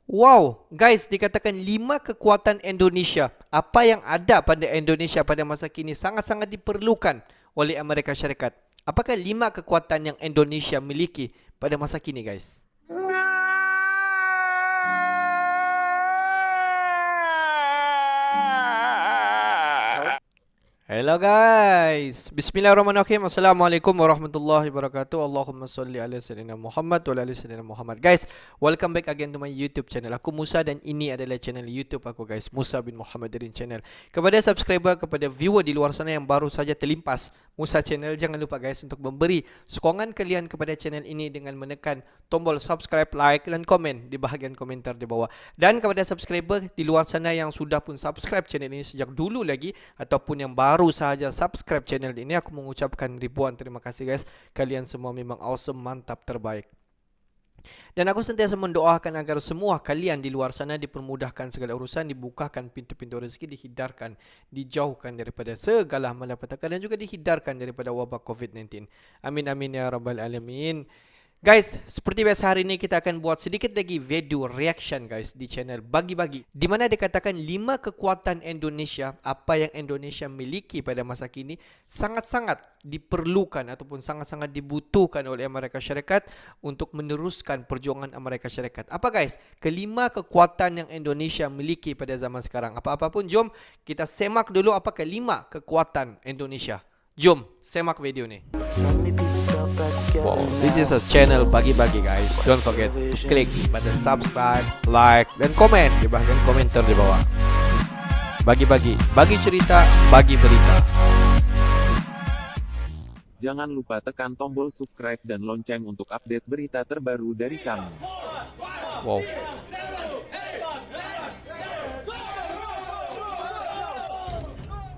Wow, guys, dikatakan 5 kekuatan Indonesia. Apa yang ada pada Indonesia pada masa kini sangat-sangat diperlukan oleh Amerika Syarikat. Apakah 5 kekuatan yang Indonesia miliki pada masa kini, guys? Hello guys, Bismillahirrahmanirrahim. Assalamualaikum warahmatullahi wabarakatuh. Allahumma salli ala sayyidina Muhammad wa ala ali sayyidina Muhammad. Guys, welcome back again to my YouTube channel. Aku Musa dan ini adalah channel YouTube aku, guys, Musa bin Muhammad Darin Channel. Kepada subscriber, kepada viewer di luar sana yang baru saja terlimpas Musa Channel, jangan lupa guys untuk memberi sokongan kalian kepada channel ini dengan menekan tombol subscribe, like dan komen di bahagian komentar di bawah. Dan kepada subscriber di luar sana yang sudah pun subscribe channel ini sejak dulu lagi ataupun yang baru sahaja subscribe channel ini, aku mengucapkan ribuan terima kasih guys. Kalian semua memang awesome, mantap, terbaik. Dan aku sentiasa mendoakan agar semua kalian di luar sana dipermudahkan segala urusan, dibukakan pintu-pintu rezeki, dihindarkan, dijauhkan daripada segala malapetaka dan juga dihindarkan daripada wabak COVID-19. Amin amin ya rabbal alamin. Guys, seperti biasa hari ini kita akan buat sedikit lagi video reaction guys di channel Bagi-Bagi, di mana dikatakan 5 kekuatan Indonesia, apa yang Indonesia miliki pada masa kini sangat-sangat diperlukan ataupun sangat-sangat dibutuhkan oleh Amerika Syarikat untuk meneruskan perjuangan Amerika Syarikat. Apa guys? Kelima kekuatan yang Indonesia miliki pada zaman sekarang. Apa-apa pun, jom kita semak dulu apa kelima kekuatan Indonesia. Jom semak video ni. Wow, this is a channel Bagi-Bagi guys. Don't forget to click pada subscribe, like dan komen di bahagian komentar di bawah. Bagi-Bagi, bagi cerita, bagi berita. Jangan lupa tekan tombol subscribe dan lonceng untuk update berita terbaru dari kami. Wow.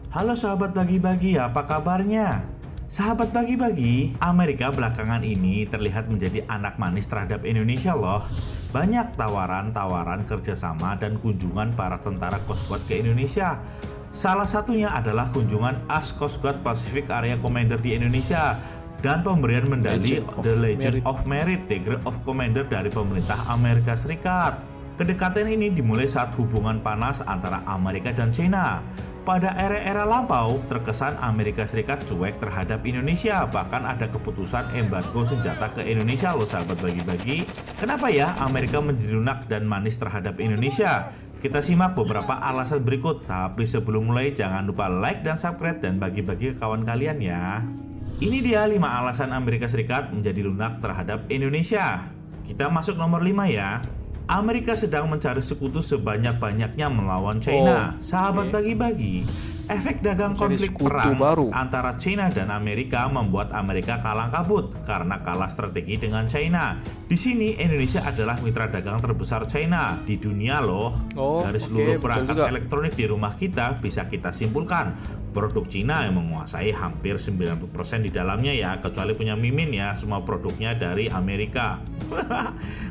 Halo sahabat Bagi-Bagi, apa kabarnya? Sahabat Bagi-Bagi, Amerika belakangan ini terlihat menjadi anak manis terhadap Indonesia loh. Banyak tawaran-tawaran kerjasama dan kunjungan para tentara Coast Guard ke Indonesia. Salah satunya adalah kunjungan AS Coast Guard Pacific Area Commander di Indonesia dan pemberian medali The Legend of Merit, Degree of Commander dari pemerintah Amerika Serikat. Kedekatan ini dimulai saat hubungan panas antara Amerika dan China. Pada era-era lampau, terkesan Amerika Serikat cuek terhadap Indonesia, bahkan ada keputusan embargo senjata ke Indonesia loh sahabat Bagi-Bagi. Kenapa ya Amerika menjadi lunak dan manis terhadap Indonesia? Kita simak beberapa alasan berikut, tapi sebelum mulai jangan lupa like dan subscribe dan bagi-bagi ke kawan kalian ya. Ini dia 5 alasan Amerika Serikat menjadi lunak terhadap Indonesia. Kita masuk nomor 5 ya. Amerika sedang mencari sekutu sebanyak-banyaknya melawan China. Sahabat Bagi-Bagi, efek dagang konflik perang antara China dan Amerika membuat Amerika kalang kabut karena kalah strategi dengan China. Di sini Indonesia adalah mitra dagang terbesar China di dunia loh. Dari seluruh perangkat elektronik di rumah kita bisa kita simpulkan produk Cina yang menguasai hampir 90% di dalamnya ya, kecuali punya Mimin ya, semua produknya dari Amerika.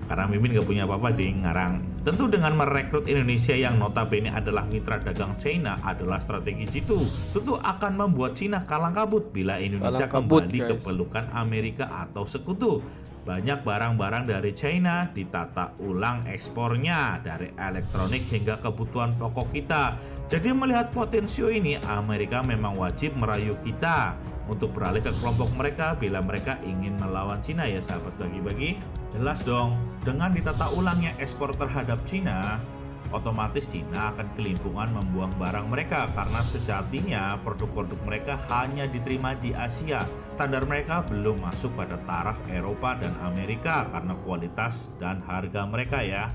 Karena Mimin gak punya apa-apa ding, ngarang. Tentu dengan merekrut Indonesia yang notabene adalah mitra dagang China adalah strategi jitu. Tentu akan membuat China kalang kabut bila Indonesia kembali ke pelukan Amerika atau sekutu. Banyak barang-barang dari China ditata ulang ekspornya, dari elektronik hingga kebutuhan pokok kita. Jadi melihat potensi ini, Amerika memang wajib merayu kita untuk beralih ke kelompok mereka bila mereka ingin melawan Cina ya sahabat Bagi-Bagi. Jelas dong, dengan ditata ulangnya ekspor terhadap Cina, otomatis Cina akan kelimpungan membuang barang mereka karena sejatinya produk-produk mereka hanya diterima di Asia. Standar mereka belum masuk pada taraf Eropa dan Amerika karena kualitas dan harga mereka ya.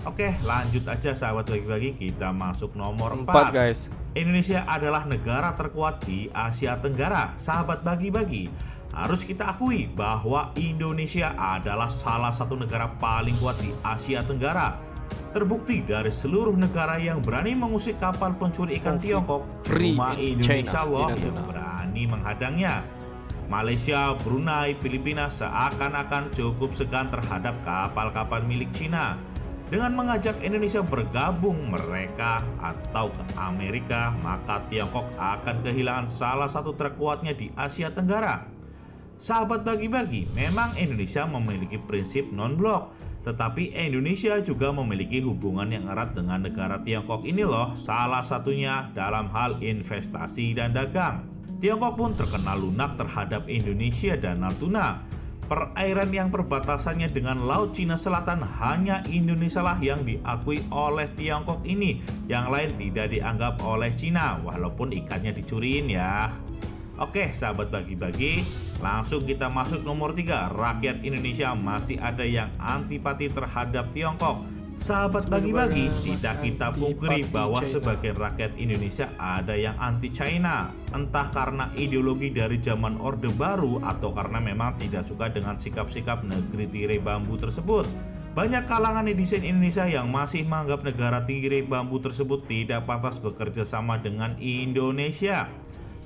Oke, lanjut aja sahabat Bagi-Bagi, kita masuk nomor 4 guys. Indonesia adalah negara terkuat di Asia Tenggara. Sahabat Bagi-Bagi, harus kita akui bahwa Indonesia adalah salah satu negara paling kuat di Asia Tenggara. Terbukti dari seluruh negara yang berani mengusik kapal pencuri ikan Tiongkok, cuma Indonesia loh yang berani menghadangnya. Malaysia, Brunei, Filipina seakan-akan cukup segan terhadap kapal-kapal milik Cina. Dengan mengajak Indonesia bergabung mereka atau ke Amerika, maka Tiongkok akan kehilangan salah satu terkuatnya di Asia Tenggara. Sahabat Bagi-Bagi, memang Indonesia memiliki prinsip non-blok, Tetapi Indonesia juga memiliki hubungan yang erat dengan negara Tiongkok ini loh, salah satunya dalam hal investasi dan dagang. Tiongkok pun terkenal lunak terhadap Indonesia dan Natuna. Perairan yang perbatasannya dengan Laut Cina Selatan hanya Indonesia lah yang diakui oleh Tiongkok ini. Yang lain tidak dianggap oleh Cina, walaupun ikannya dicuriin ya. Oke, sahabat bagi-bagi, langsung kita masuk nomor 3. Rakyat Indonesia masih ada yang antipati terhadap Tiongkok. Sahabat bagi-bagi, tidak kita pungkiri bahwa sebagian rakyat Indonesia ada yang anti China. Entah karena ideologi dari zaman Orde Baru atau karena memang tidak suka dengan sikap-sikap negeri tirai bambu tersebut. Banyak kalangan netizen Indonesia yang masih menganggap negara tirai bambu tersebut tidak pantas bekerja sama dengan Indonesia.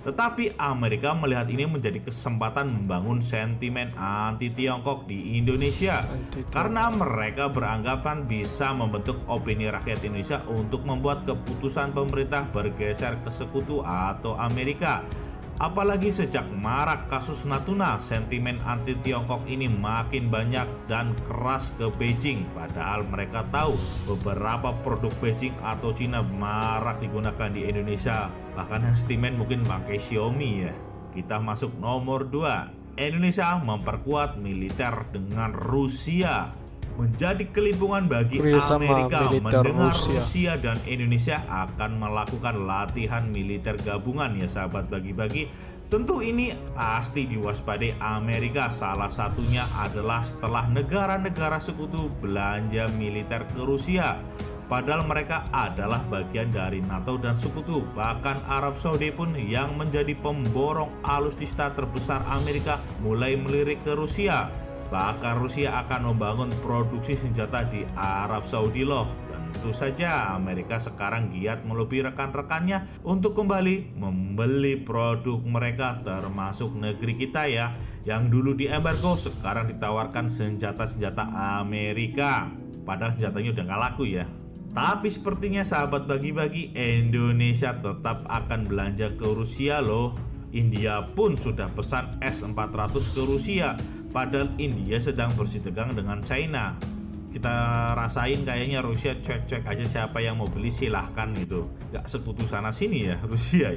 Tetapi Amerika melihat ini menjadi kesempatan membangun sentimen anti-Tiongkok di Indonesia. Karena mereka beranggapan bisa membentuk opini rakyat Indonesia untuk membuat keputusan pemerintah bergeser ke sekutu atau Amerika. Apalagi sejak marak kasus Natuna, sentimen anti-Tiongkok ini makin banyak dan keras ke Beijing. Padahal mereka tahu beberapa produk Beijing atau Cina marak digunakan di Indonesia. Bahkan sentimen mungkin pakai Xiaomi ya. Kita masuk nomor 2. Indonesia memperkuat militer dengan Rusia. Menjadi kelimpungan bagi Amerika mendengar Rusia dan Indonesia akan melakukan latihan militer gabungan ya sahabat bagi-bagi. Tentu ini pasti diwaspadai Amerika, salah satunya adalah setelah negara-negara sekutu belanja militer ke Rusia. Padahal mereka adalah bagian dari NATO dan sekutu. Bahkan Arab Saudi pun yang menjadi pemborong alutsista terbesar Amerika mulai melirik ke Rusia. Bahkan Rusia akan membangun produksi senjata di Arab Saudi loh. Tentu saja Amerika sekarang giat melobi rekan-rekannya untuk kembali membeli produk mereka termasuk negeri kita ya. Yang dulu diembargo sekarang ditawarkan senjata-senjata Amerika. Padahal senjatanya udah gak laku ya. Tapi sepertinya sahabat bagi-bagi, Indonesia tetap akan belanja ke Rusia loh. India pun sudah pesan S-400 ke Rusia. Padahal India sedang bersitegang dengan China. Kita rasain kayaknya Rusia cuek-cuek aja, siapa yang mau beli silahkan gitu. Gak sekutu sana sini ya Rusia.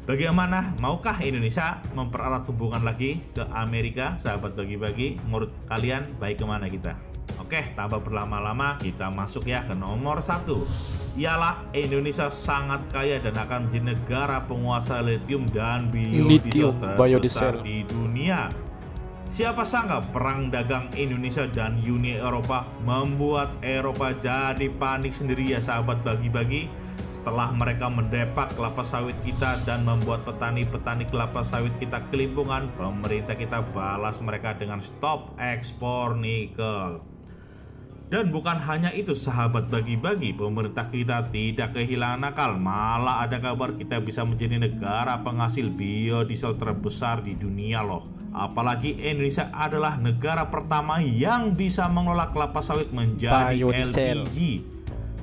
Bagaimana? Maukah Indonesia mempererat hubungan lagi ke Amerika? Sahabat bagi-bagi, menurut kalian baik kemana kita? Oke, tanpa berlama-lama kita masuk ya ke nomor 1. Ialah Indonesia sangat kaya dan akan menjadi negara penguasa lithium dan biodiesel terbesar di dunia. Siapa sangka perang dagang Indonesia dan Uni Eropa membuat Eropa jadi panik sendiri ya sahabat bagi-bagi. Setelah mereka mendepak kelapa sawit kita dan membuat petani-petani kelapa sawit kita kelimpungan, pemerintah kita balas mereka dengan stop ekspor nikel. Dan bukan hanya itu sahabat bagi-bagi, pemerintah kita tidak kehilangan akal. Malah ada kabar kita bisa menjadi negara penghasil biodiesel terbesar di dunia loh. Apalagi Indonesia adalah negara pertama yang bisa mengolah kelapa sawit menjadi LPG.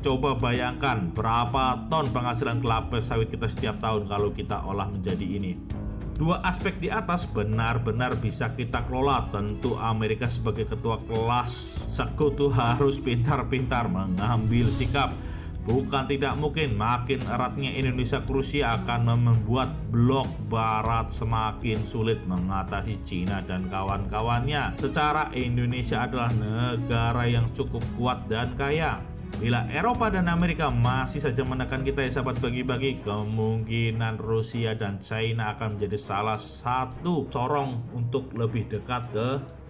Coba bayangkan berapa ton penghasilan kelapa sawit kita setiap tahun kalau kita olah menjadi ini. Dua aspek di atas benar-benar bisa kita kelola. Tentu Amerika sebagai ketua kelas sekutu harus pintar-pintar mengambil sikap. Bukan tidak mungkin makin eratnya Indonesia ke Rusia akan membuat blok barat semakin sulit mengatasi Cina dan kawan-kawannya. Secara Indonesia adalah negara yang cukup kuat dan kaya. Bila Eropa dan Amerika masih saja menekan kita ya sahabat bagi-bagi, kemungkinan Rusia dan China akan menjadi salah satu corong untuk lebih dekat ke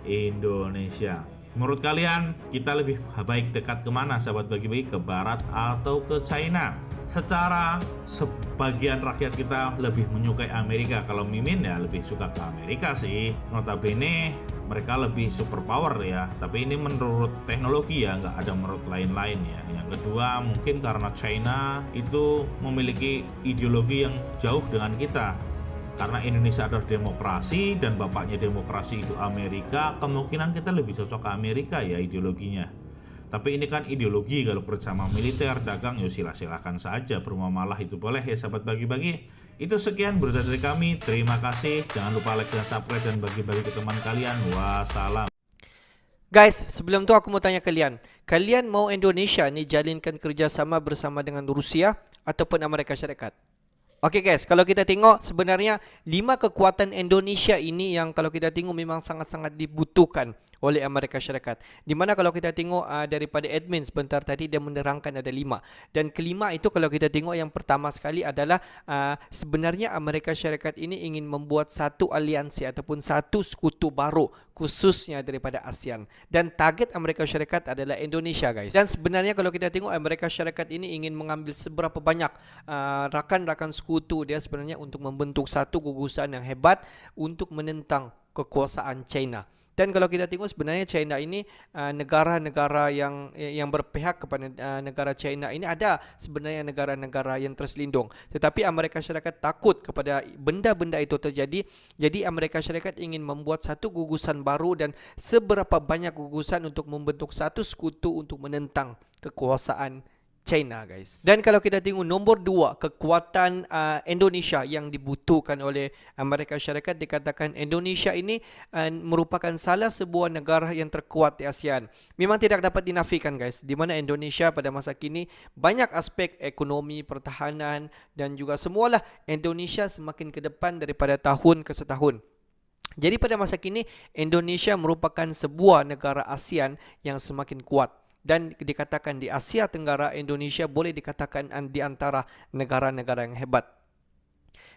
Indonesia. Menurut kalian, kita lebih baik dekat kemana sahabat bagi-bagi, ke barat atau ke China? Secara sebagian rakyat kita lebih menyukai Amerika. Kalau Mimin ya lebih suka ke Amerika sih. Notabene mereka lebih superpower ya. Tapi ini menurut teknologi ya, nggak ada menurut lain-lain ya. Yang kedua mungkin karena China itu memiliki ideologi yang jauh dengan kita. Karena Indonesia adalah demokrasi dan bapaknya demokrasi itu Amerika, kemungkinan kita lebih cocok ke Amerika ya ideologinya. Tapi ini kan ideologi, kalau bersama militer, dagang, ya silakan saja, bermuamalah itu boleh ya sahabat bagi-bagi. Itu sekian berita dari kami, terima kasih. Jangan lupa like dan subscribe dan bagi-bagi ke teman kalian. Wassalam. Guys, sebelum tu aku mau tanya kalian. Kalian mau Indonesia ni jalinkan kerjasama bersama dengan Rusia ataupun Amerika Syarikat? Okey guys, kalau kita tengok sebenarnya 5 kekuatan Indonesia ini yang kalau kita tengok memang sangat-sangat dibutuhkan oleh Amerika Syarikat. Di mana kalau kita tengok daripada admin sebentar tadi dia menerangkan ada 5. Dan kelima itu kalau kita tengok yang pertama sekali adalah sebenarnya Amerika Syarikat ini ingin membuat satu aliansi ataupun satu sekutu baru khususnya daripada ASEAN. Dan target Amerika Syarikat adalah Indonesia guys. Dan sebenarnya kalau kita tengok Amerika Syarikat ini ingin mengambil seberapa banyak rakan-rakan sekutu dia sebenarnya untuk membentuk satu gugusan yang hebat untuk menentang kekuasaan China. Dan kalau kita tengok sebenarnya China ini negara-negara yang berpihak kepada negara China ini ada sebenarnya negara-negara yang terselindung. Tetapi Amerika Syarikat takut kepada benda-benda itu terjadi. Jadi Amerika Syarikat ingin membuat satu gugusan baru dan seberapa banyak gugusan untuk membentuk satu sekutu untuk menentang kekuasaan China guys. Dan kalau kita tengok nombor 2 kekuatan Indonesia yang dibutuhkan oleh Amerika Syarikat, dikatakan Indonesia ini merupakan salah sebuah negara yang terkuat di ASEAN. Memang tidak dapat dinafikan guys, di mana Indonesia pada masa kini banyak aspek ekonomi, pertahanan dan juga semualah Indonesia semakin ke depan daripada tahun ke setahun. Jadi pada masa kini Indonesia merupakan sebuah negara ASEAN yang semakin kuat. Dan dikatakan di Asia Tenggara, Indonesia boleh dikatakan di antara negara-negara yang hebat.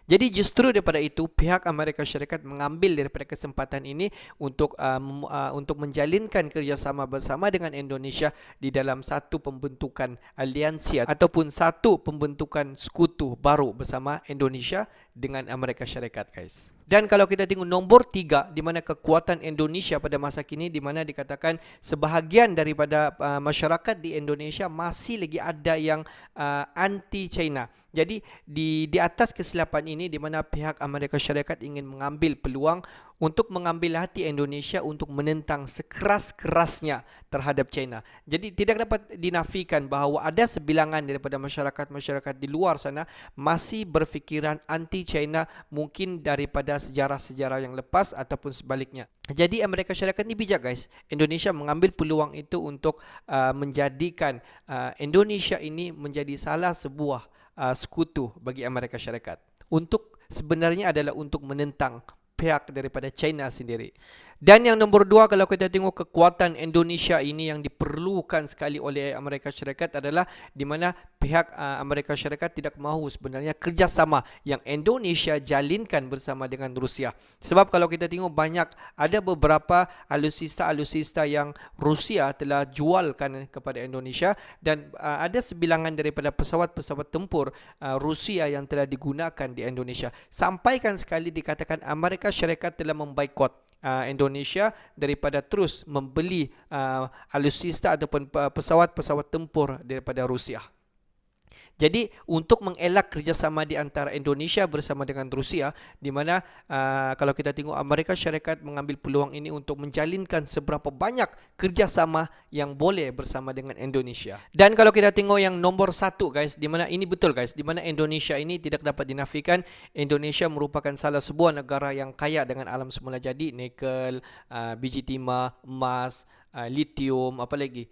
Jadi justru daripada itu pihak Amerika Syarikat mengambil daripada kesempatan ini untuk menjalinkan kerjasama bersama dengan Indonesia di dalam satu pembentukan aliansi ataupun satu pembentukan sekutu baru bersama Indonesia dengan Amerika Syarikat guys. Dan kalau kita tengok nombor 3 di mana kekuatan Indonesia pada masa kini, di mana dikatakan sebahagian daripada masyarakat di Indonesia masih lagi ada yang anti China. Jadi di atas kesilapan ini di mana pihak Amerika Syarikat ingin mengambil peluang untuk mengambil hati Indonesia untuk menentang sekeras-kerasnya terhadap China. Jadi tidak dapat dinafikan bahawa ada sebilangan daripada masyarakat-masyarakat di luar sana masih berfikiran anti China, mungkin daripada sejarah-sejarah yang lepas ataupun sebaliknya. Jadi Amerika Syarikat ni bijak guys. Indonesia mengambil peluang itu untuk menjadikan Indonesia ini menjadi salah sebuah sekutu bagi Amerika Syarikat. Untuk sebenarnya adalah untuk menentang pihak daripada China sendiri. Dan yang nombor 2 kalau kita tengok kekuatan Indonesia ini yang diperlukan sekali oleh Amerika Syarikat adalah di mana pihak Amerika Syarikat tidak mahu sebenarnya kerjasama yang Indonesia jalinkan bersama dengan Rusia. Sebab kalau kita tengok ada beberapa alutsista yang Rusia telah jualkan kepada Indonesia, dan ada sebilangan daripada pesawat-pesawat tempur Rusia yang telah digunakan di Indonesia. Sampaikan sekali dikatakan Amerika Syarikat telah memboikot Indonesia daripada terus membeli alutsista ataupun pesawat-pesawat tempur daripada Rusia. Jadi untuk mengelak kerjasama di antara Indonesia bersama dengan Rusia, di mana kalau kita tengok Amerika Syarikat mengambil peluang ini untuk menjalinkan seberapa banyak kerjasama yang boleh bersama dengan Indonesia. Dan kalau kita tengok yang nombor 1 guys, di mana ini betul guys, di mana Indonesia ini tidak dapat dinafikan, Indonesia merupakan salah sebuah negara yang kaya dengan alam semula jadi, nikel, biji timah, emas, lithium, apa lagi,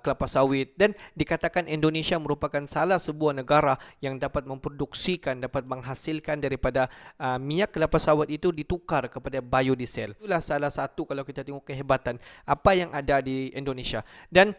kelapa sawit. Dan dikatakan Indonesia merupakan salah sebuah negara yang dapat memproduksikan, dapat menghasilkan daripada minyak kelapa sawit itu ditukar kepada biodiesel. Itulah salah satu kalau kita tengok kehebatan apa yang ada di Indonesia. Dan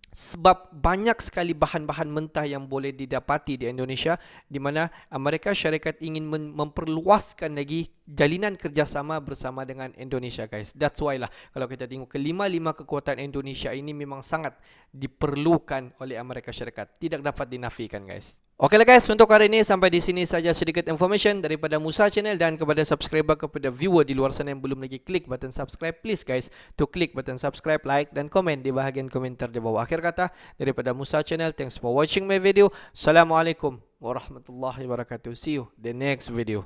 sebab banyak sekali bahan-bahan mentah yang boleh didapati di Indonesia, di mana Amerika Syarikat ingin memperluaskan lagi jalinan kerjasama bersama dengan Indonesia guys. That's why lah kalau kita tengok kelima-lima kekuatan Indonesia ini memang sangat diperlukan oleh Amerika Syarikat. Tidak dapat dinafikan guys. Okeylah guys, untuk hari ini sampai di sini saja sedikit information daripada Musa Channel, dan kepada subscriber, kepada viewer di luar sana yang belum lagi klik button subscribe, please guys to klik button subscribe, like dan komen di bahagian komentar di bawah. Akhir kata daripada Musa Channel, thanks for watching my video. Assalamualaikum warahmatullahi wabarakatuh. See you the next video.